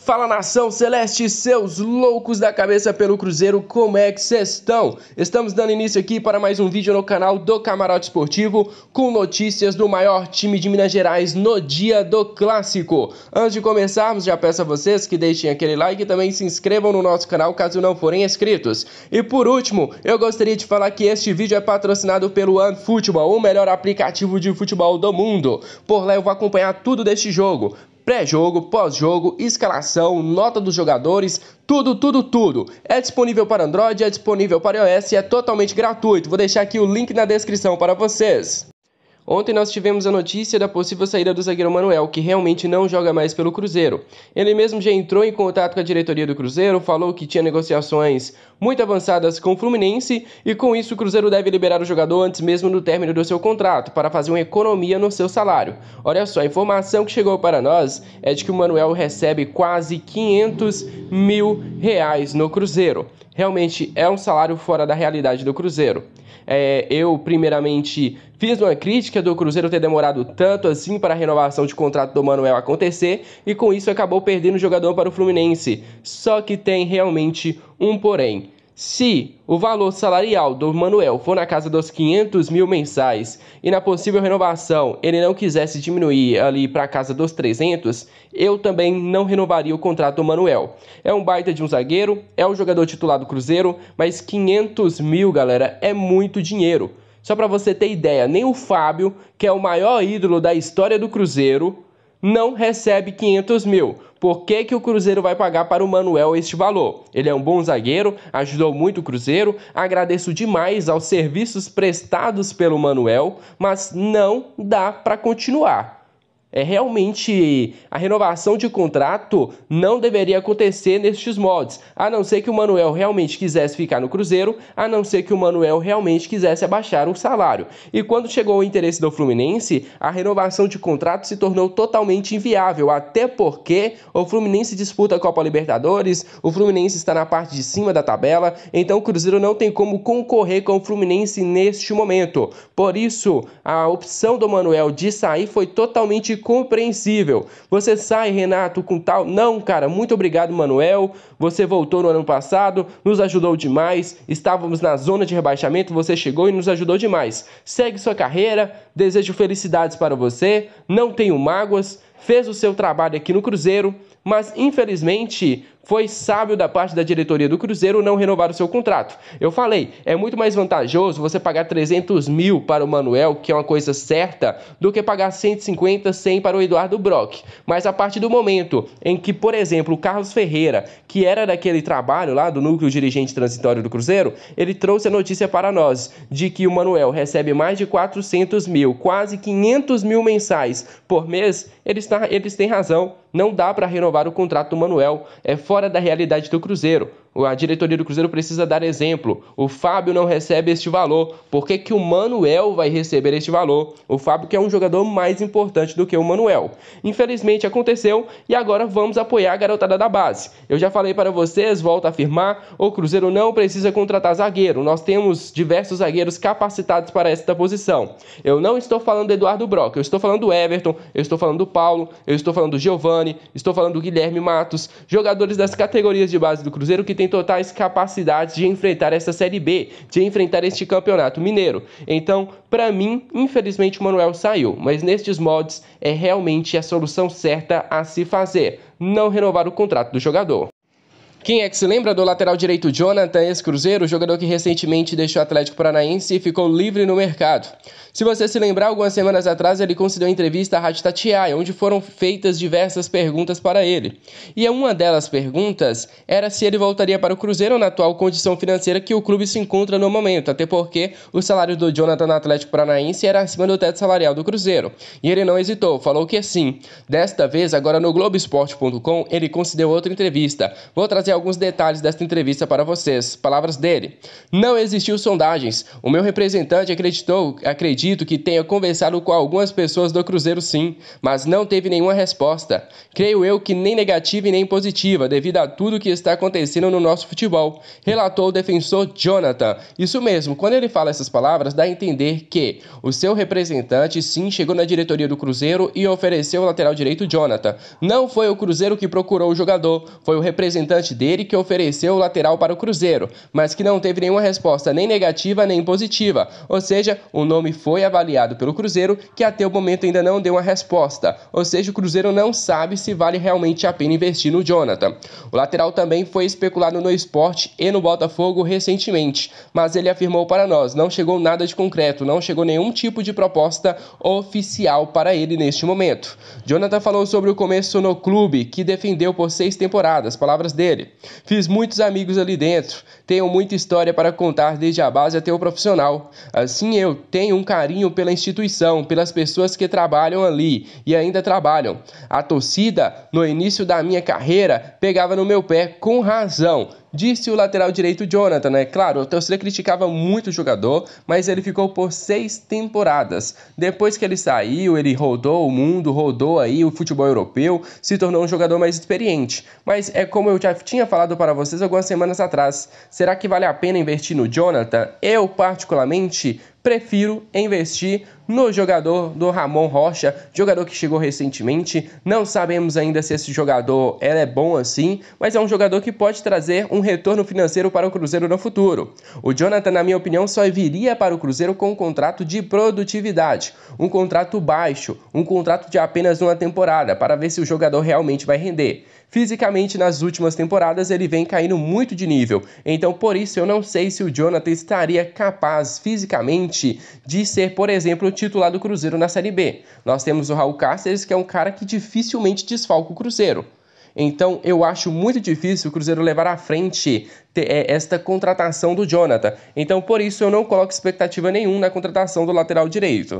Fala, nação celeste, seus loucos da cabeça pelo Cruzeiro, como é que vocês estão? Estamos dando início aqui para mais um vídeo no canal do Camarote Esportivo com notícias do maior time de Minas Gerais no dia do Clássico. Antes de começarmos, já peço a vocês que deixem aquele like e também se inscrevam no nosso canal caso não forem inscritos. E por último, eu gostaria de falar que este vídeo é patrocinado pelo OneFootball, o melhor aplicativo de futebol do mundo. Por lá eu vou acompanhar tudo deste jogo. Pré-jogo, pós-jogo, escalação, nota dos jogadores, tudo. É disponível para Android, é disponível para iOS e é totalmente gratuito. Vou deixar aqui o link na descrição para vocês. Ontem nós tivemos a notícia da possível saída do zagueiro Manuel, que realmente não joga mais pelo Cruzeiro. Ele mesmo já entrou em contato com a diretoria do Cruzeiro, falou que tinha negociações muito avançadas com o Fluminense e com isso o Cruzeiro deve liberar o jogador antes mesmo do término do seu contrato, para fazer uma economia no seu salário. Olha só, a informação que chegou para nós é de que o Manuel recebe quase R$500 mil no Cruzeiro. Realmente é um salário fora da realidade do Cruzeiro. Eu, primeiramente, fiz uma crítica do Cruzeiro ter demorado tanto assim para a renovação de contrato do Manuel acontecer e com isso acabou perdendo o jogador para o Fluminense. Só que tem realmente um porém. Se o valor salarial do Manuel for na casa dos R$500 mil mensais e na possível renovação ele não quisesse diminuir ali para a casa dos 300, eu também não renovaria o contrato do Manuel. É um baita de um zagueiro, é o jogador titular do Cruzeiro, mas 500 mil, galera, é muito dinheiro. Só para você ter ideia, nem o Fábio, que é o maior ídolo da história do Cruzeiro, não recebe 500 mil. Por que o Cruzeiro vai pagar para o Manuel este valor? Ele é um bom zagueiro, ajudou muito o Cruzeiro, agradeço demais aos serviços prestados pelo Manuel, mas não dá para continuar. Realmente, a renovação de contrato não deveria acontecer nestes moldes, a não ser que o Manuel realmente quisesse ficar no Cruzeiro, a não ser que o Manuel realmente quisesse abaixar o salário. E quando chegou o interesse do Fluminense, a renovação de contrato se tornou totalmente inviável, até porque o Fluminense disputa a Copa Libertadores, o Fluminense está na parte de cima da tabela, então o Cruzeiro não tem como concorrer com o Fluminense neste momento. Por isso, a opção do Manuel de sair foi totalmente compreensível. Você sai, Renato, com tal... Não, cara, muito obrigado, Manuel. Você voltou no ano passado, nos ajudou demais. Estávamos na zona de rebaixamento, você chegou e nos ajudou demais. Segue sua carreira, desejo felicidades para você, não tenho mágoas, fez o seu trabalho aqui no Cruzeiro, mas infelizmente foi sábio da parte da diretoria do Cruzeiro não renovar o seu contrato. Eu falei, é muito mais vantajoso você pagar 300 mil para o Manuel, que é uma coisa certa, do que pagar 150, 100 para o Eduardo Brock. Mas a partir do momento em que, por exemplo, o Carlos Ferreira, que era daquele trabalho lá do núcleo dirigente transitório do Cruzeiro, ele trouxe a notícia para nós de que o Manuel recebe mais de 400 mil, quase 500 mil mensais por mês, eles têm razão. Não dá para renovar o contrato do Manuel, é fora da realidade do Cruzeiro. A diretoria do Cruzeiro precisa dar exemplo. O Fábio não recebe este valor. Por que o Manuel vai receber este valor? O Fábio que é um jogador mais importante do que o Manuel. Infelizmente aconteceu e agora vamos apoiar a garotada da base. Eu já falei para vocês, volto a afirmar, o Cruzeiro não precisa contratar zagueiro. Nós temos diversos zagueiros capacitados para esta posição. Eu não estou falando do Eduardo Brock, eu estou falando do Everton, eu estou falando do Paulo, eu estou falando do Giovani, estou falando do Guilherme Matos, jogadores das categorias de base do Cruzeiro que tem totais capacidades de enfrentar essa Série B, de enfrentar este campeonato mineiro. Então, para mim, infelizmente o Manuel saiu, mas nestes moldes é realmente a solução certa a se fazer, não renovar o contrato do jogador. Quem é que se lembra do lateral direito Jonathan, ex-Cruzeiro, jogador que recentemente deixou o Atlético Paranaense e ficou livre no mercado? Se você se lembrar, algumas semanas atrás ele concedeu entrevista à Rádio Itatiaia, onde foram feitas diversas perguntas para ele. E uma delas perguntas era se ele voltaria para o Cruzeiro na atual condição financeira que o clube se encontra no momento, até porque o salário do Jonathan no Atlético Paranaense era acima do teto salarial do Cruzeiro. E ele não hesitou, falou que sim. Desta vez, agora no Globoesporte.com, ele concedeu outra entrevista. Vou trazer trazer alguns detalhes desta entrevista para vocês. Palavras dele: não existiu sondagens. O meu representante acredito que tenha conversado com algumas pessoas do Cruzeiro sim, mas não teve nenhuma resposta. Creio eu que nem negativa e nem positiva, devido a tudo que está acontecendo no nosso futebol, relatou o defensor Jonathan. Isso mesmo, quando ele fala essas palavras, dá a entender que o seu representante sim chegou na diretoria do Cruzeiro e ofereceu o lateral direito Jonathan. Não foi o Cruzeiro que procurou o jogador, foi o representante dele que ofereceu o lateral para o Cruzeiro, mas que não teve nenhuma resposta nem negativa nem positiva, ou seja, o nome foi avaliado pelo Cruzeiro, que até o momento ainda não deu uma resposta, ou seja, o Cruzeiro não sabe se vale realmente a pena investir no Jonathan. O lateral também foi especulado no Sport e no Botafogo recentemente, mas ele afirmou para nós, não chegou nada de concreto, não chegou nenhum tipo de proposta oficial para ele neste momento. Jonathan falou sobre o começo no clube, que defendeu por 6 temporadas, palavras dele: fiz muitos amigos ali dentro, tenho muita história para contar desde a base até o profissional. Assim, eu tenho um carinho pela instituição, pelas pessoas que trabalham ali e ainda trabalham. A torcida, no início da minha carreira, pegava no meu pé com razão, disse o lateral direito Jonathan, né? Claro, a torcida criticava muito o jogador, mas ele ficou por 6 temporadas. Depois que ele saiu, ele rodou o mundo, rodou aí o futebol europeu, se tornou um jogador mais experiente. Mas é como eu já tinha falado para vocês algumas semanas atrás, será que vale a pena investir no Jonathan? Eu, particularmente, prefiro investir no jogador do Ramon Rocha, jogador que chegou recentemente. Não sabemos ainda se esse jogador é bom assim, mas é um jogador que pode trazer um retorno financeiro para o Cruzeiro no futuro. O Jonathan, na minha opinião, só viria para o Cruzeiro com um contrato de produtividade, um contrato baixo, um contrato de apenas uma temporada, para ver se o jogador realmente vai render. Fisicamente, nas últimas temporadas, ele vem caindo muito de nível. Então, por isso, eu não sei se o Jonathan estaria capaz, fisicamente, de ser, por exemplo, o titular do Cruzeiro na Série B. Nós temos o Raul Cáceres, que é um cara que dificilmente desfalca o Cruzeiro. Então, eu acho muito difícil o Cruzeiro levar à frente esta contratação do Jonathan. Então, por isso, eu não coloco expectativa nenhuma na contratação do lateral direito.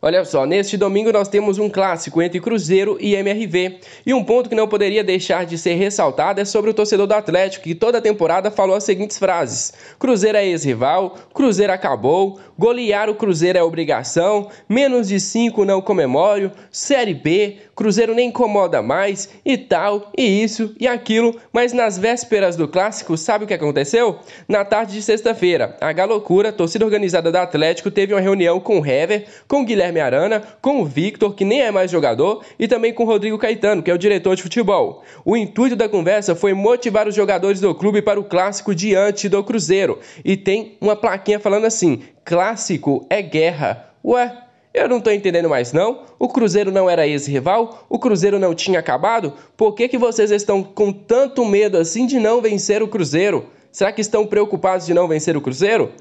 Olha só, neste domingo nós temos um clássico entre Cruzeiro e MRV. E um ponto que não poderia deixar de ser ressaltado é sobre o torcedor do Atlético, que toda a temporada falou as seguintes frases: Cruzeiro é ex-rival, Cruzeiro acabou, golear o Cruzeiro é obrigação, menos de 5 não comemoro, Série B, Cruzeiro nem incomoda mais, e tal, e isso, e aquilo. Mas nas vésperas do clássico, sabe o que aconteceu? Na tarde de sexta-feira, a Galocura, torcida organizada do Atlético, teve uma reunião com o Hever, com o Guilherme Arana, com o Victor, que nem é mais jogador, e também com o Rodrigo Caetano, que é o diretor de futebol. O intuito da conversa foi motivar os jogadores do clube para o clássico diante do Cruzeiro. E tem uma plaquinha falando assim: clássico é guerra. Ué, eu não tô entendendo mais não. O Cruzeiro não era ex-rival? O Cruzeiro não tinha acabado? Por que vocês estão com tanto medo assim de não vencer o Cruzeiro? Será que estão preocupados de não vencer o Cruzeiro?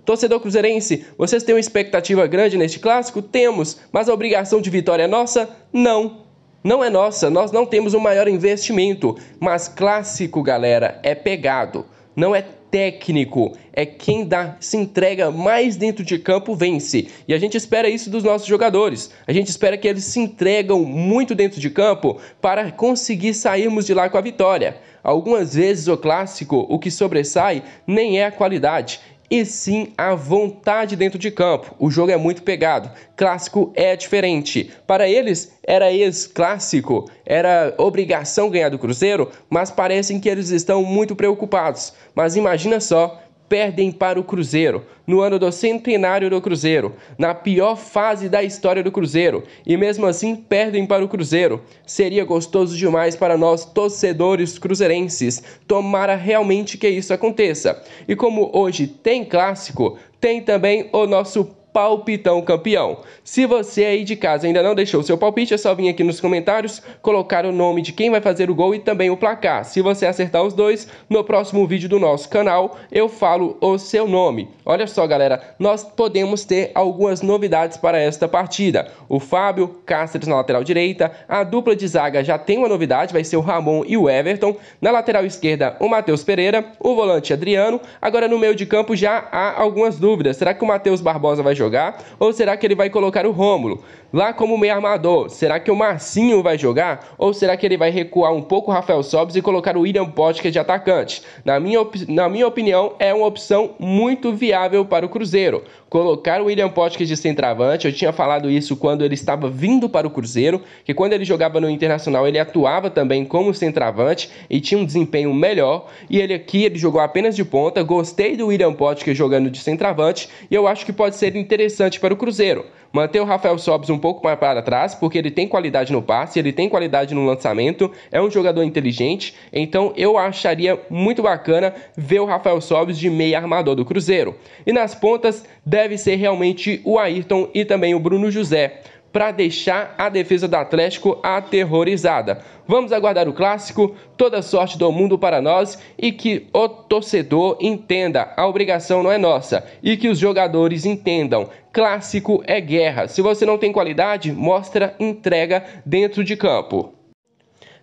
Torcedor cruzeirense, vocês têm uma expectativa grande neste clássico? Temos, mas a obrigação de vitória é nossa? Não. Não é nossa, nós não temos o maior investimento. Mas clássico, galera, é pegado. Não é técnico, é quem se entrega mais dentro de campo vence. E a gente espera isso dos nossos jogadores. A gente espera que eles se entregam muito dentro de campo para conseguir sairmos de lá com a vitória. Algumas vezes o clássico, o que sobressai nem é a qualidade, e sim a vontade dentro de campo. O jogo é muito pegado. Clássico é diferente. Para eles, era ex-clássico, era obrigação ganhar do Cruzeiro, mas parecem que eles estão muito preocupados. Mas imagina só, perdem para o Cruzeiro, no ano do centenário do Cruzeiro, na pior fase da história do Cruzeiro, e mesmo assim perdem para o Cruzeiro. Seria gostoso demais para nós, torcedores cruzeirenses. Tomara realmente que isso aconteça. E como hoje tem clássico, tem também o nosso palpitão campeão. Se você aí de casa ainda não deixou o seu palpite, é só vir aqui nos comentários, colocar o nome de quem vai fazer o gol e também o placar. Se você acertar os dois, no próximo vídeo do nosso canal, eu falo o seu nome. Olha só, galera, nós podemos ter algumas novidades para esta partida. O Fábio Cáceres na lateral direita, a dupla de zaga já tem uma novidade, vai ser o Ramon e o Everton. Na lateral esquerda, o Matheus Pereira, o volante Adriano. Agora no meio de campo já há algumas dúvidas. Será que o Matheus Barbosa vai jogar? Ou será que ele vai colocar o Rômulo lá como meio armador? Será que o Marcinho vai jogar? Ou será que ele vai recuar um pouco o Rafael Sobis e colocar o William Potker de atacante? Na minha opinião, é uma opção muito viável para o Cruzeiro. Colocar o William Potker de centroavante, eu tinha falado isso quando ele estava vindo para o Cruzeiro, que quando ele jogava no Internacional ele atuava também como centroavante e tinha um desempenho melhor, e ele jogou apenas de ponta. Gostei do William Potker jogando de centroavante e eu acho que pode ser interessante para o Cruzeiro. Manter o Rafael Sobis um pouco mais para trás, porque ele tem qualidade no passe, ele tem qualidade no lançamento, é um jogador inteligente, então eu acharia muito bacana ver o Rafael Sobis de meia armador do Cruzeiro. E nas pontas deve ser realmente o Ayrton e também o Bruno José, para deixar a defesa do Atlético aterrorizada. Vamos aguardar o clássico, toda sorte do mundo para nós e que o torcedor entenda, a obrigação não é nossa, e que os jogadores entendam, clássico é guerra. Se você não tem qualidade, mostra entrega dentro de campo.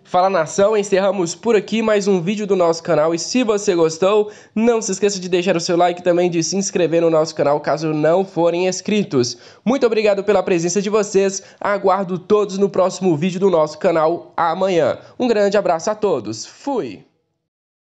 Fala nação, encerramos por aqui mais um vídeo do nosso canal e se você gostou, não se esqueça de deixar o seu like e também de se inscrever no nosso canal caso não forem inscritos. Muito obrigado pela presença de vocês, aguardo todos no próximo vídeo do nosso canal amanhã. Um grande abraço a todos, fui!